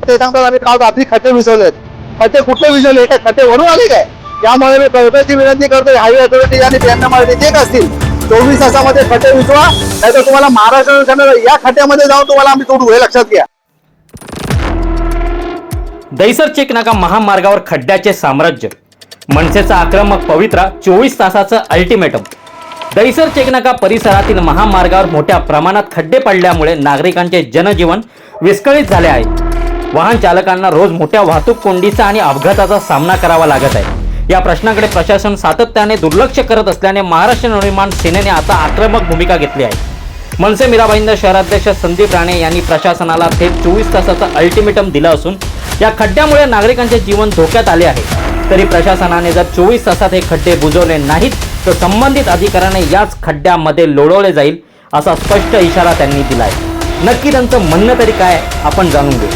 ते सांगतात आम्ही काल रात्री खड्डे विसरलेत. खड्डे कुठले विसरले? काय खड्डे वरून आले काय? त्यामुळे मी कळकळीची विनंती करतोय हायवे अथॉरिटी आणि पीएमएमआरडी जे असतील 24 तासामध्ये खड्डे विसवा, नाहीतर तुम्हाला महाराष्ट्र शासनाला या खड्ड्यामध्ये जाऊन तुम्हाला आम्ही तोडू, हे लक्षात घ्या. दहिसर चेक नाका महामार्गावर खड्ड्याचे साम्राज्य. मनसेचा आक्रमक पवित्रा 24 तासाचं अल्टिमेटम. दहिसर चेकनाका परिसरातील महामार्गावर मोठ्या प्रमाणात खड्डे पडल्यामुळे नागरिकांचे जनजीवन विस्कळीत झाले आहे. वाहन चालकांना रोज मोठ्या वाहतूक कोंडीचा आणि अपघाताचा सामना करावा लागत आहे. या प्रश्नाकडे प्रशासन सातत्याने दुर्लक्ष करत असल्याने महाराष्ट्र नवनिर्माण सेनेने आता आक्रमक भूमिका घेतली आहे. मनसे मीरा भाईंदर शहराध्यक्ष संदीप राणे यांनी प्रशासनाला थेट 24 तासाचं अल्टिमेटम दिलं असून या खड्ड्यामुळे नागरिकांचे जीवन धोक्यात आले आहे. तरी प्रशासनाने जर 24 तासात हे खड्डे बुजवले नाहीत तर संबंधित अधिकाऱ्याने याच खड्ड्यामध्ये लोळवले जाईल असा स्पष्ट इशारा त्यांनी दिलाय. नक्की त्यांचं म्हणणं तरी काय आपण जाणून घेऊ.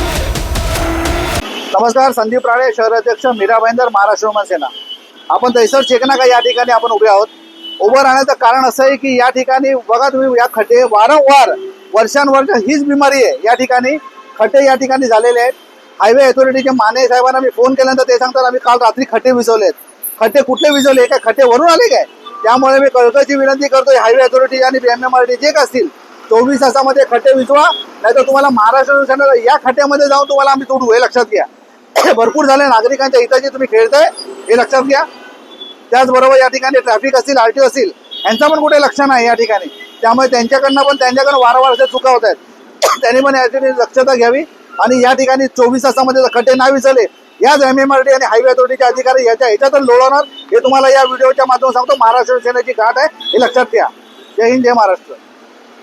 नमस्कार, संदीप राणे, शहराध्यक्ष मीरा भाईंदर, महाराष्ट्र नवनिर्माण सेना. आपण दहिसर चेकनाका या ठिकाणी आपण उभे आहोत. उभं राहण्याचं कारण असं आहे की या ठिकाणी बघा तुम्ही, या खड्डे वारंवार वर्षानुवर्ष हीच बिमारी आहे. या ठिकाणी खड्डे या ठिकाणी झालेले आहेत. हायवे अथॉरिटीचे माने साहेबांना मी फोन केल्यानंतर ते सांगतात आम्ही काल रात्री खड्डे विझवलेत. खड्डे कुठले विझवले? काय खड्डे वरून आले काय? त्यामुळे मी कळकळीची विनंती करतोय हायवे अथॉरिटी आणि पीएमएमआरडी जे असतील 24 तासामध्ये खड्डे विझवा, नाहीतर तुम्हाला महाराष्ट्र शासनाला या खड्ड्यामध्ये जाऊन तुम्हाला आम्ही तोडू, हे लक्षात घ्या. भरपूर झाले, नागरिकांच्या हिताचे तुम्ही खेळताय, हे लक्षात घ्या. त्याचबरोबर या ठिकाणी ट्रॅफिक असतील, आरटीओ असतील, यांचा पण कुठे लक्ष नाही या ठिकाणी. त्यामुळे त्यांच्याकडनं वारंवार अशा चुका होत आहेत. त्यांनी पण याची दक्षता घ्यावी आणि या ठिकाणी 24 तासामध्ये खड्डे नाही विसरले, याच एमएमआरडी आणि हायवे अथॉरिटीचे अधिकारी ह्याच्यातच लोळवणार, हे तुम्हाला या व्हिडिओच्या माध्यमातून सांगतो. महाराष्ट्र सेनेची घाट आहे, हे लक्षात घ्या. जय हिंद, जय महाराष्ट्र.